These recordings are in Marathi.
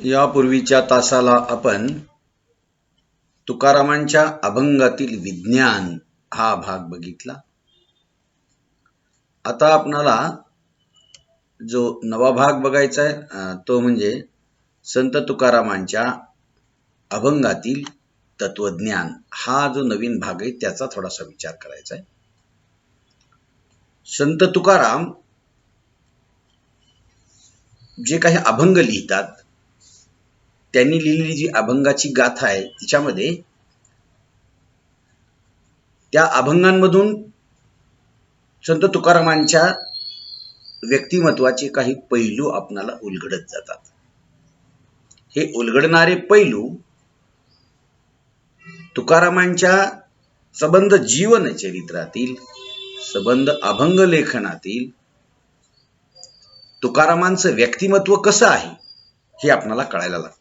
यापूर्वीच्या तासाला आपण तुकारामांच्या अभंगातील विज्ञान हा भाग बघितला. आता आपणाला जो नवा भाग बघायचा आहे तो म्हणजे संत तुकारामांच्या अभंगातील तत्वज्ञान. हा जो नवीन भाग आहे त्याचा थोडासा विचार करायचा आहे. संत तुकाराम जे काही अभंग लिहितात, त्यांनी लिहिलेली जी अभंगाची गाथा आहे तिच्यामध्ये त्या अभंगांमधून संत तुकारामांच्या व्यक्तिमत्वाचे काही पैलू आपणाला उलगडत जातात. हे उलगडणारे पैलू तुकारामांच्या सबंध जीवन चरित्रातील, सबंध अभंग लेखनातील तुकारामांचं व्यक्तिमत्व कसं आहे हे आपणाला कळायला लागतं.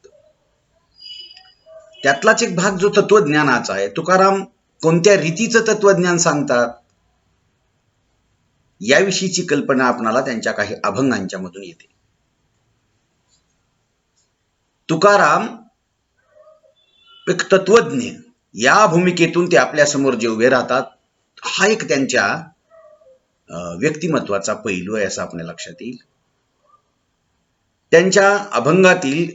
त्यातलाच एक भाग जो तत्वज्ञानाचा आहे. तुकाराम कोणत्या रीतीचं तत्वज्ञान सांगतात याविषयीची कल्पना आपणाला त्यांच्या काही अभंगांच्या मधून येते. तुकाराम एक तत्वज्ञ या भूमिकेतून ते आपल्या समोर जे उभे राहतात, हा एक त्यांच्या व्यक्तिमत्वाचा पैलू आहे असं आपल्या लक्षात येईल. त्यांच्या अभंगातील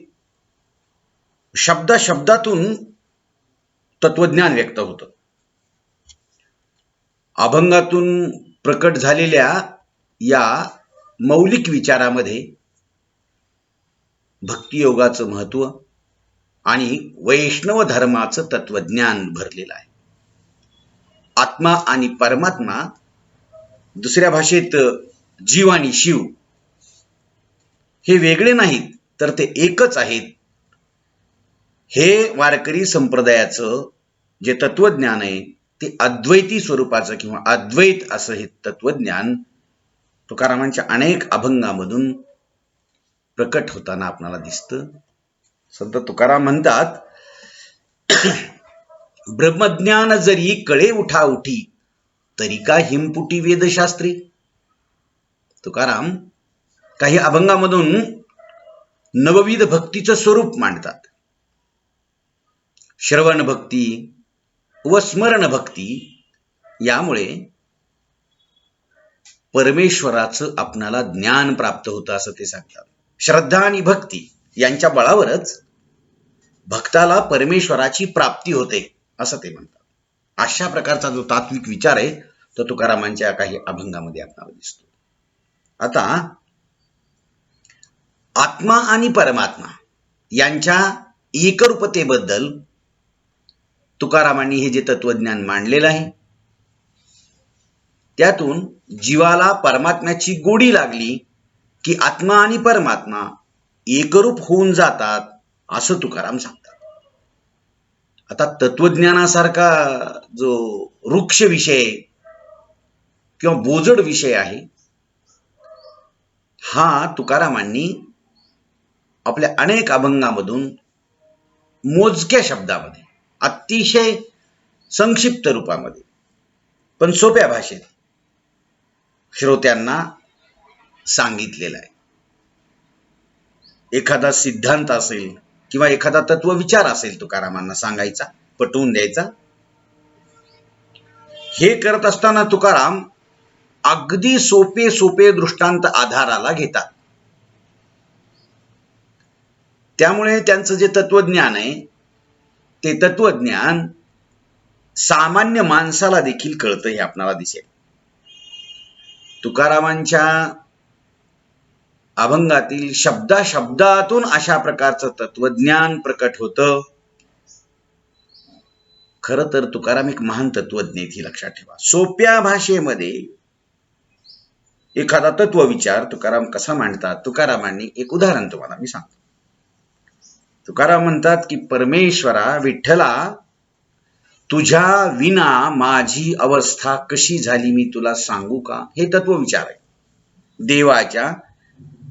शब्दातून तत्वज्ञान व्यक्त होतं. अभंगातून प्रकट झालेल्या या मौलिक विचारामध्ये भक्तियोगाचं महत्व आणि वैष्णव धर्माचं तत्वज्ञान भरलेलं आहे. आत्मा आणि परमात्मा, दुसऱ्या भाषेत जीव आणि शिव, हे वेगळे नाहीत तर ते एकच आहेत. हे वारकरी संप्रदायाचं जे तत्वज्ञान आहे ते अद्वैती स्वरूपाचं किंवा अद्वैत असं हे तत्वज्ञान तुकारामांच्या अनेक अभंगामधून प्रकट होताना आपल्याला दिसतं. संत तुकाराम म्हणतात, ब्रह्मज्ञान जरी कळे उठा उठी, तरी का हिमपुटी वेदशास्त्री. तुकाराम काही अभंगामधून नवविध भक्तीचं स्वरूप मांडतात. श्रवण भक्ती व स्मरण भक्ती यामुळे परमेश्वराचं आपणाला ज्ञान प्राप्त होतं असं ते सांगतात. श्रद्धा आणि भक्ती यांच्या बळावरच भक्ताला परमेश्वराची प्राप्ती होते असं ते म्हणतात. अशा प्रकारचा जो तात्विक विचार आहे तो तुकारामांच्या काही अभंगामध्ये आपल्याला दिसतो. आता आत्मा आणि परमात्मा यांच्या एकरूपतेबद्दल तुकारामांनी हे जे तत्वज्ञान मांडलेलं आहे, त्यातून जीवाला परमात्म्याची गोडी लागली की आत्मा आणि परमात्मा एकरूप होऊन जातात असं तुकाराम सांगतात. आता तत्वज्ञानासारखा जो वृक्ष विषय किंवा बोजड विषय आहे, हा तुकारामांनी आपल्या अनेक अभंगामधून मोजक्या शब्दामध्ये, अतिशय संक्षिप्त रूपामध्ये, पण सोप्या भाषेत श्रोत्यांना सांगितलेला आहे. एखादा सिद्धांत असेल किंवा एखादा तत्वविचार असेल तुकारामांना सांगायचा, पटवून द्यायचा, हे करत असताना तुकाराम अगदी सोपे दृष्टांत आधाराला घेतात. त्यामुळे त्यांचं जे तत्वज्ञान आहे ते तत्वज्ञान सामान्य माणसाला देखील कळतं हे आपल्याला दिसेल. तुकारामांच्या अभंगातील शब्दातून अशा प्रकारचं तत्वज्ञान प्रकट होतं. खरं तर तुकाराम एक महान तत्वज्ञ आहेत हे लक्षात ठेवा. सोप्या भाषेमध्ये एखादा तत्वविचार तुकाराम कसा मांडतात, तुकारामांनी एक उदाहरण तुम्हाला मी सांगतो. तुकाराम म्हणतात की परमेश्वरा विठ्ठला, तुझ्या विना माझी अवस्था कशी झाली मी तुला सांगू का. हे तत्वविचार आहे. देवाच्या,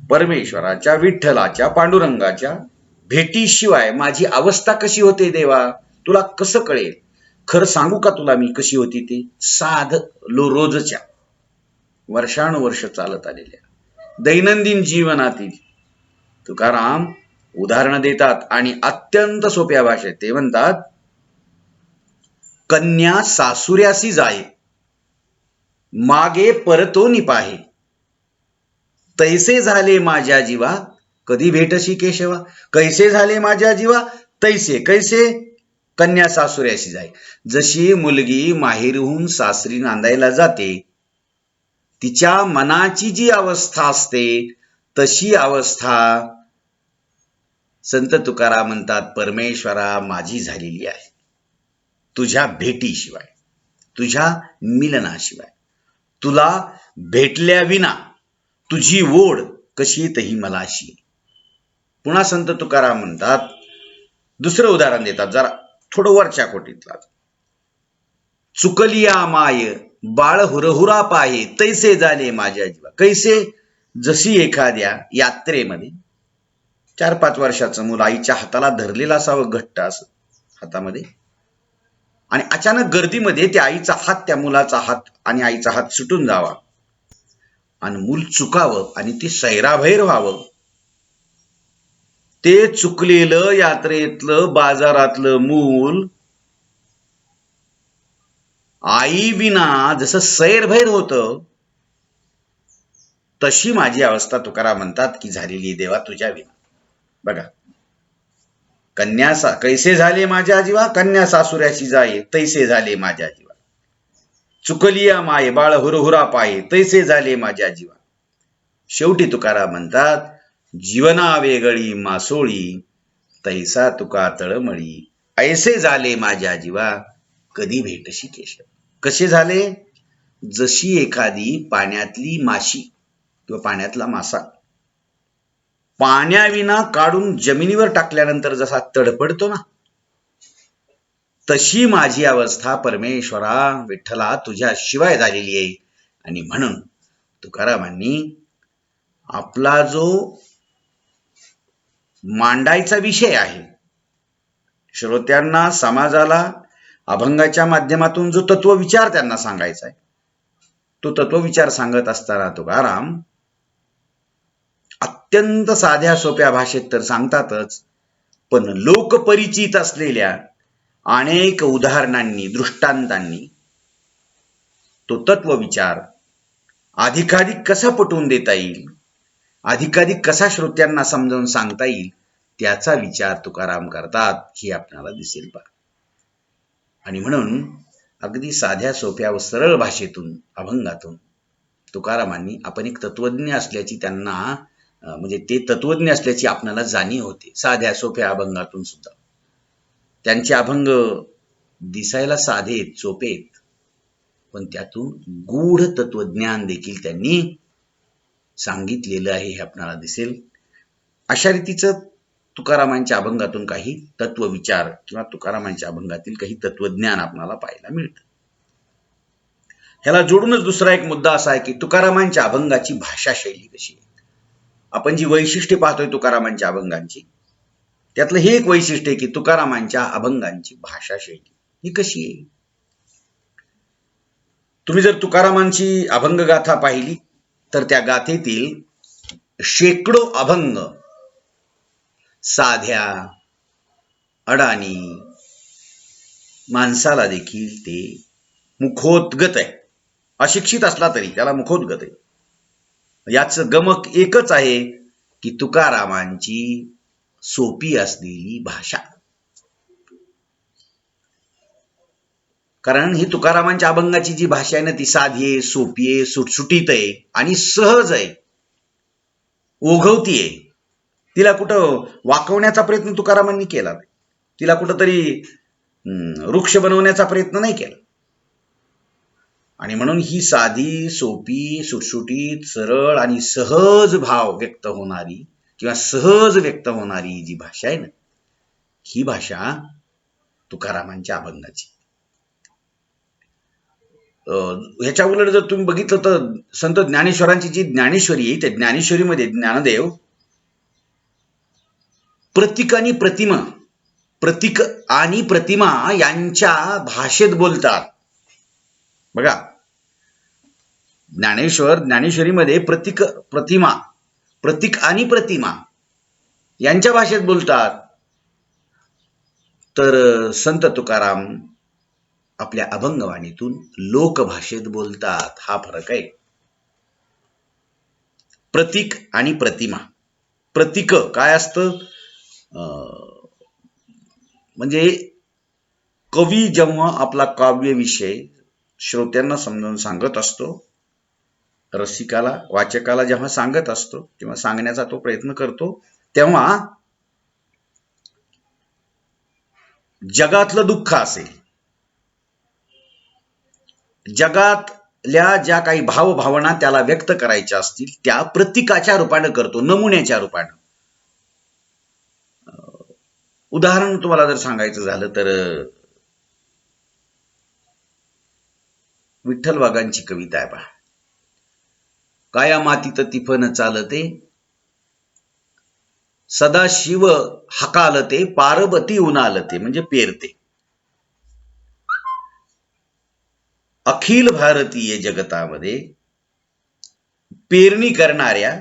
परमेश्वराच्या, विठ्ठलाच्या, पांडुरंगाच्या भेटीशिवाय माझी अवस्था कशी होते देवा, तुला कसं कळेल. खरं सांगू का तुला मी कशी होती ती. साध रोजच्या वर्षानुवर्ष चालत आलेल्या दैनंदिन जीवनातील तुकाराम उदाहरणं देतात आणि अत्यंत सोप्या भाषेत ते म्हणतात, कन्या सासुऱ्यासी जाये, मागे परतोनी पाहे, तैसे झाले माझ्या जीवा, कधी भेटशी केशवा. कैसे झाले माझ्या जीवा, तैसे कैसे, कन्या सासुऱ्याशी जाय. जशी मुलगी माहेरहून सासरी नांदायला जाते, तिच्या मनाची जी अवस्था असते तशी अवस्था संत तुकाराम म्हणतात परमेश्वरा माझी झालेली आहे, तुझ्या भेटीशिवाय, तुझ्या मिलनाशिवाय. तुला भेटल्या विना तुझी ओढ कशी तही मलाशी. पुन्हा संत तुकाराम म्हणतात, दुसरं उदाहरण देतात जरा थोडं वरच्या कोटीतला, चुकलिया माय बाळ हुरहुरा पाहे, तैसे झाले माझ्या जीवा. कैसे, जशी एखाद्या यात्रेमध्ये 4-5 वर्षाचं मूल आईच्या हाताला धरलेला असावं घट्ट असं हातामध्ये, आणि अचानक गर्दीमध्ये त्या आईचा हात, त्या मुलाचा हात आणि आईचा हात सुटून जावा आणि मूल चुकावं आणि ते सैराभैर व्हावं. ते चुकलेलं यात्रेतलं बाजारातलं मूल आई विना जसं सैरभैर होतं, तशी माझी अवस्था तुकाराम म्हणतात की झालेली देवा तुझ्या विना. बघा, कैसे झाले माझ्या जीवा, कन्या सासुऱ्याशी जाये, तैसे झाले माझ्या जीवा. चुकलिया माये बाळ हुरहुरा पाये, तैसे झाले माझ्या जीवा. शेवटी तुकाराम म्हणतात, जीवना वेगळी मासोळी, तैसा तुका तळमळी, ऐसे झाले माझ्या जीवा, कधी भेटशी केशव. कसे झाले, जशी एखादी पाण्यातली माशी किंवा पाण्यातला मासा पाण्याविना काढून जमिनीवर टाकल्यानंतर जसा तडपडतो ना, तशी माझी अवस्था परमेश्वरा विठ्ठला तुझ्या शिवाय झालेली आहे. आणि म्हणून तुकारामांनी आपला जो मांडायचा विषय आहे, श्रोत्यांना, समाजाला अभंगाच्या माध्यमातून जो तत्वविचार त्यांना सांगायचा आहे, तो तत्वविचार सांगत असताना तुकाराम अत्यंत साध्या सोप्या भाषेत तर सांगतातच, पण लोकपरिचित असलेल्या अनेक उदाहरणांनी, दृष्टांतांनी तो तत्वविचार अधिकाधिक कसा पटवून देता येईल, अधिकाधिक कसा श्रोत्यांना समजावून सांगता येईल, त्याचा विचार तुकाराम करतात हे आपल्याला दिसेल पहा. आणि म्हणून अगदी साध्या सोप्या व सरळ भाषेतून, अभंगातून तुकारामांनी आपण एक तत्वज्ञ असल्याची त्यांना, म्हणजे ते तत्वज्ञ असल्याची आपल्याला जाणीव होते साध्या सोप्या अभंगातून सुद्धा. त्यांचे अभंग दिसायला साधेत, सोपेत, पण त्यातून गूढ तत्वज्ञान देखील त्यांनी सांगितलेलं आहे हे आपल्याला दिसेल. अशा रीतीचं तुकारामांच्या अभंगातून काही तत्वविचार किंवा तुकारामांच्या अभंगातील काही तत्वज्ञान आपल्याला पाहायला मिळतं. ह्याला जोडूनच दुसरा एक मुद्दा असा आहे की तुकारामांच्या अभंगाची भाषा शैली कशी आहे. आपण जी वैशिष्ट्ये पाहतोय तुकारामांच्या अभंगांची, त्यातलं हे एक वैशिष्ट्य आहे की तुकारामांच्या अभंगांची भाषा शैली ही कशी आहे. तुम्ही जर तुकारामांची अभंगगाथा पाहिली तर त्या गाथेतील शेकडो अभंग साध्या, अडाणी माणसाला देखील ते मुखोद्गत आहे. अशिक्षित असला तरी त्याला मुखोद्गत आहे. याचं गमक एकच आहे की तुकारामांची सोपी असलेली भाषा. कारण ही तुकारामांच्या अभंगाची जी भाषा आहे ना, ती साधी आहे, सोपी आहे, सुटसुटीत आहे आणि सहज आहे, ओघवती आहे. तिला कुठं वाकवण्याचा प्रयत्न तुकारामांनी केला नाही, तिला कुठंतरी वृक्ष बनवण्याचा प्रयत्न नाही केला. आणि म्हणून ही साधी, सोपी, सुटसुटीत, सरळ आणि सहज भाव व्यक्त होणारी किंवा सहज व्यक्त होणारी जी भाषा आहे ना, ही भाषा तुकारामांच्या अभंगाची. ह्याच्या उलट जर तुम्ही बघितलं तर संत ज्ञानेश्वरांची जी ज्ञानेश्वरी आहे, त्या ज्ञानेश्वरीमध्ये ज्ञानदेव प्रतीक आणि प्रतिमा, प्रतीक आणि प्रतिमा यांच्या भाषेत बोलतात. बघा, ज्ञानेश्वरीमध्ये प्रतीक, प्रतिमा, प्रतीक आणि प्रतिमा यांच्या भाषेत बोलतात, तर संत तुकाराम आपल्या अभंगवाणीतून लोकभाषेत बोलतात. हा फरक आहे. प्रतीक आणि प्रतिमा. प्रतीक काय असतं? म्हणजे कवी जेव्हा आपला काव्य विषय श्रोत्यांना समजावून सांगत असतो, रसिकाला वाचकाला जेव्हा सांगत असतो किंवा सांगण्याचा तो प्रयत्न करतो, तेव्हा जगातलं दुःख असेल, जगातल्या ज्या काही भावभावना त्याला व्यक्त करायच्या असतील त्या प्रतीकाच्या रूपानं करतो, नमुन्याच्या रूपानं. उदाहरण तुम्हाला जर सांगायचं झालं तर विठ्ठल वाघांची कविता आहे पहा. काया मातीत तिफन चालते, सदाशिव हकालते, पार्वती उन्हालते, म्हणजे पेरते. अखिल भारतीय जगतामध्ये पेरणी करणाऱ्या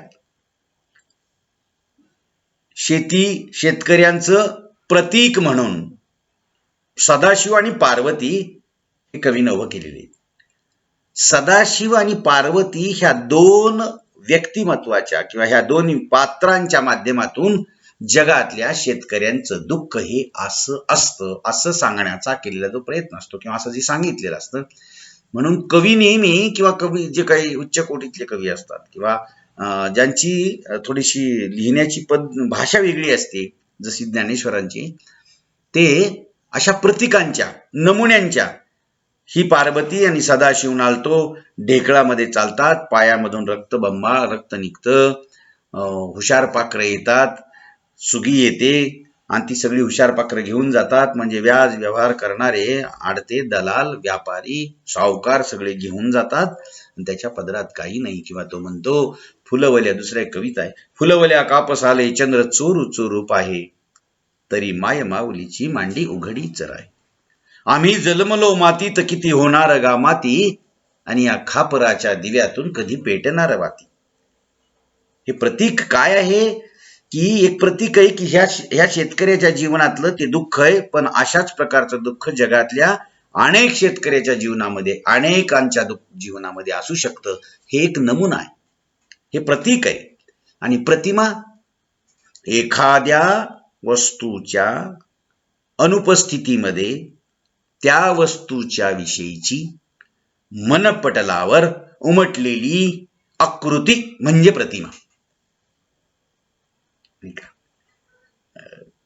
शेतकऱ्यांचं प्रतीक म्हणून सदाशिव आणि पार्वती हे कवीनं उभं केलेले. सदाशिव आणि पार्वती ह्या दोन व्यक्तिमत्वाच्या किंवा ह्या दोन पात्रांच्या माध्यमातून जगातल्या शेतकऱ्यांचं दुःख हे असं असतं, असं सांगण्याचा केलेला जो प्रयत्न असतो किंवा असं जे सांगितलेलं असतं. म्हणून कवी नेहमी किंवा कवी जे काही उच्च कोटीतले कवी असतात किंवा ज्यांची थोडीशी लिहिण्याची भाषा वेगळी असते, जशी ज्ञानेश्वरांची, ते अशा प्रतीकांच्या, नमुन्यांच्या, ही पार्वती आणि सदाशिव नालतो ढेकळामध्ये चालतात, पायामधून रक्त निघतं, हुशार पाखरं येतात, सुगी येते आणि ती सगळी हुशार पाखरं घेऊन जातात. म्हणजे व्याज व्यवहार करणारे आडते, दलाल, व्यापारी, सावकार सगळे घेऊन जातात आणि त्याच्या पदरात काही नाही. किंवा तो म्हणतो, फुलवल्या, दुसऱ्या कविता आहे, फुलवल्या कापसाले चंद्र चोरू चोरू पाहे, तरी माय माऊलीची मांडी उघडी चराय. आम्ही जन्मलो मातीत, किती होणार गा माती, आणि या खापराच्या दिव्यातून कधी पेटणार वाती. हे प्रतीक काय आहे? की एक प्रतीक आहे की ह्या शेतकऱ्याच्या जीवनातलं ते दुःख आहे, पण अशाच प्रकारचं दुःख जगातल्या अनेक शेतकऱ्याच्या जीवनामध्ये, अनेकांच्या जीवनामध्ये असू शकतं. हे एक नमुना आहे, हे प्रतीक आहे. आणि प्रतिमा एखाद्या वस्तूच्या अनुपस्थितीमध्ये त्या वस्तूच्या विषयीची मनपटलावर उमटलेली आकृती म्हणजे प्रतिमा.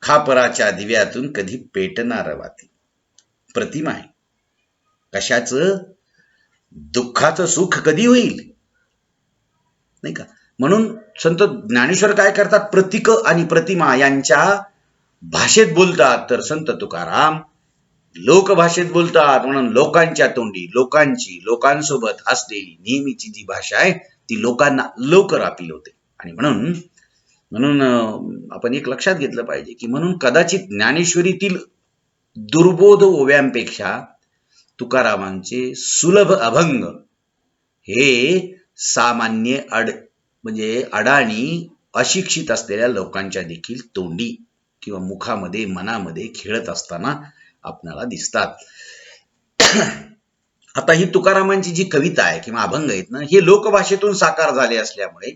खापराच्या दिव्यातून कधी पेटणार वाती, प्रतिमा आहे. कशाचं? दुःखाचं सुख कधी होईल, नाही का? म्हणून संत ज्ञानेश्वर काय करतात? प्रतीक आणि प्रतिमा यांच्या भाषेत बोलतात, तर संत तुकाराम लोकभाषेत बोलतात. म्हणून लोकांच्या तोंडी, लोकांसोबत असलेली नेहमीची जी भाषा आहे ती लोकांना लवकर अपील होते. आणि म्हणून आपण एक लक्षात घेतलं पाहिजे की म्हणून कदाचित ज्ञानेश्वरीतील दुर्बोध ओव्यांपेक्षा तुकारामांचे सुलभ अभंग हे सामान्य म्हणजे अडाणी अशिक्षित असलेल्या लोकांच्या देखील तोंडी किंवा मुखामध्ये, मनामध्ये खेळत असताना आपल्याला दिसतात. आता ही तुकारामांची जी कविता आहे किंवा अभंग आहेत ना, हे लोकभाषेतून साकार झाले असल्यामुळे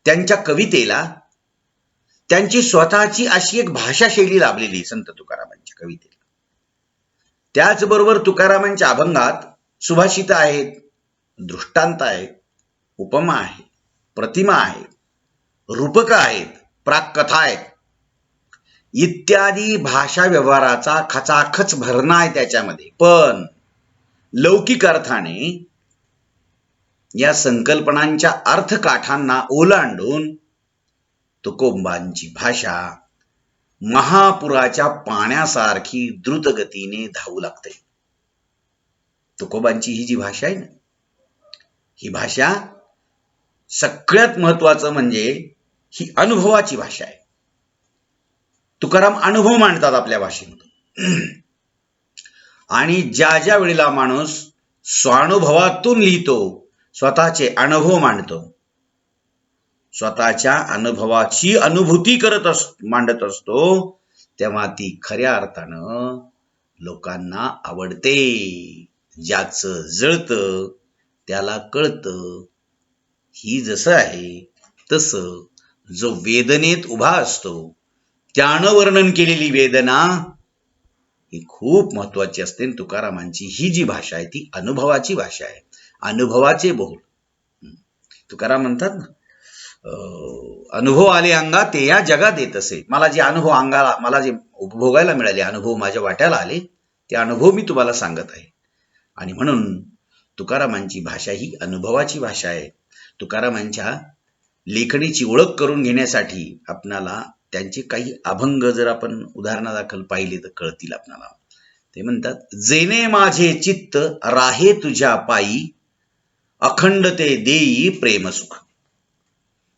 त्यांच्या कवितेला त्यांची स्वतःची अशी एक भाषा शैली लाभलेली संत तुकारामांच्या कवितेला. त्याचबरोबर तुकारामांच्या अभंगात सुभाषित आहेत, दृष्टांत आहेत, उपमा आहे, प्रतिमा आहे, रूपक आहेत, प्राककथा आहेत, इत्यादी भाषा व्यवहाराचा खचाखच भरणा आहे त्याच्यामध्ये. पण लौकिक अर्थाने या संकल्पनांच्या अर्थकाठांना ओलांडून तुकोबांची भाषा महापुराच्या पाण्यासारखी द्रुतगतीने धावू लागते. तुकोबांची ही जी भाषा आहे ना, ही भाषा सगळ्यात महत्वाचं म्हणजे ही अनुभवाची भाषा आहे. तुकाराम अनुभव मांडतात आपल्या भाषेमध्ये. आणि ज्या वेळेला माणूस स्वानुभवातून लिहितो, स्वतःचे अनुभव मांडतो, स्वतःच्या अनुभवाची अनुभूती मांडत असतो, तेव्हा ती खऱ्या अर्थानं लोकांना आवडते. ज्याचं जळतं त्याला कळतं. ही जसं आहे तसं जो वेदनेत उभा असतो त्यानं वर्णन केलेली वेदना ही खूप महत्वाची असते. तुकारामांची ही जी भाषा आहे ती अनुभवाची भाषा आहे, अनुभवाचे बोल. तुकाराम म्हणतात ना, अनुभव आले अंगा ते या जगात येत असे. मला जे अनुभव अंगाला, मला जे उपभोगायला मिळाले, अनुभव माझ्या वाट्याला आले, ते अनुभव मी तुम्हाला सांगत आहे. आणि म्हणून तुकारामांची भाषा ही अनुभवाची भाषा आहे. तुकारामांच्या लेखणीची ओळख करून घेण्यासाठी आपणाला त्यांचे काही अभंग जर आपण उदाहरणादाखल पाहिले तर कळतील आपणाला. ते म्हणतात, जेने माझे चित्त राहे तुझ्या पायी, अखंड ते देई प्रेमसुख.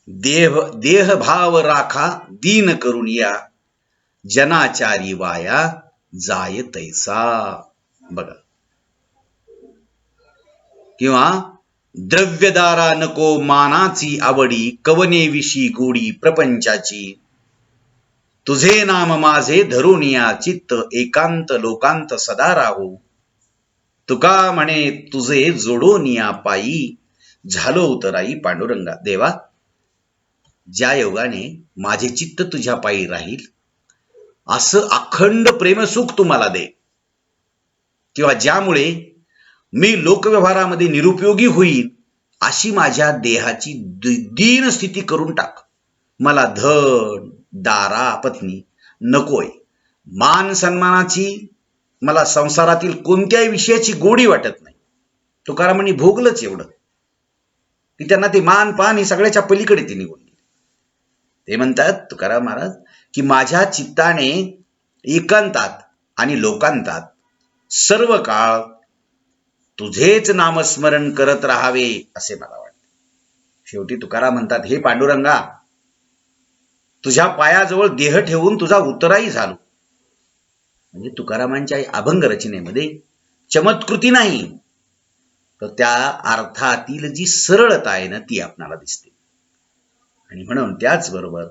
देह भाव राखा दीन करून या, जनाचारी वाया जाय तैसा. बघा. किंवा द्रव्यदारा नको मानाची आवडी, कवने विशी गोडी प्रपंचाची. तुझे नाम माझे धरुनिया चित्त, एकांत लोकांत सदा राहू. तुका म्हणे तुझे जोडोनिया पायी, झालो उतराई पांडुरंगा. देवा, ज्या योगाने माझे चित्त तुझ्या पायी राहील असं अखंड प्रेमसुख तुम्हाला दे, किंवा ज्यामुळे मी लोकव्यवहारामध्ये निरुपयोगी होईल अशी माझ्या देहाची दीन स्थिती करून टाक. मला धन दारा पत्नी नकोय, मान सन्मानाची, मला संसारातील कोणत्याही विषयाची गोडी वाटत नाही. तुकारामांनी भोगलंच एवढं की त्यांना ते मान पान ही सगळ्याच्या पलीकडे ते निघून गेले. ते म्हणतात तुकाराम महाराज की माझ्या चित्ताने एकांतात आणि लोकांतात सर्व काळ तुझेच नामस्मरण करत राहावे असे मला वाटते. शेवटी तुकाराम म्हणतात, हे पांडुरंगा, तुझ्या पायाजवळ देह ठेवून तुझा उतराई झालो. म्हणजे तुकारामांच्या अभंग रचनेमध्ये चमत्कृती नाही, तर त्या अर्थातील जी सरळता आहे ना ती आपणाला दिसते. आणि म्हणून त्याचबरोबर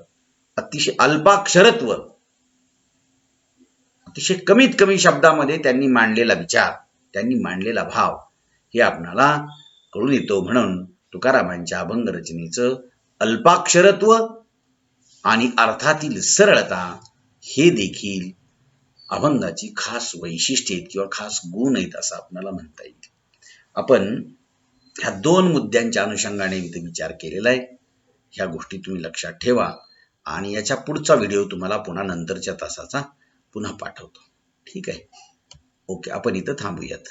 अतिशय अल्पाक्षरत्व, अतिशय कमीत कमी शब्दामध्ये त्यांनी मांडलेला विचार, त्यांनी मांडलेला भाव हे आपणाला कळून येतो. म्हणून तुकारामांच्या अभंग रचनेचं अल्पाक्षरत्व आणि अर्थातील सरळता हे देखील अभंगाची खास वैशिष्ट्ये आहेत किंवा खास गुण आहेत असं आपल्याला म्हणता येईल. आपण ह्या दोन मुद्द्यांच्या अनुषंगाने इथे विचार केलेला आहे. ह्या गोष्टी तुम्ही लक्षात ठेवा आणि याच्या पुढचा व्हिडिओ तुम्हाला पुन्हा नंतरच्या तासाचा पुन्हा पाठवतो. ठीक आहे? ओके, आपण इथं थांबूयात.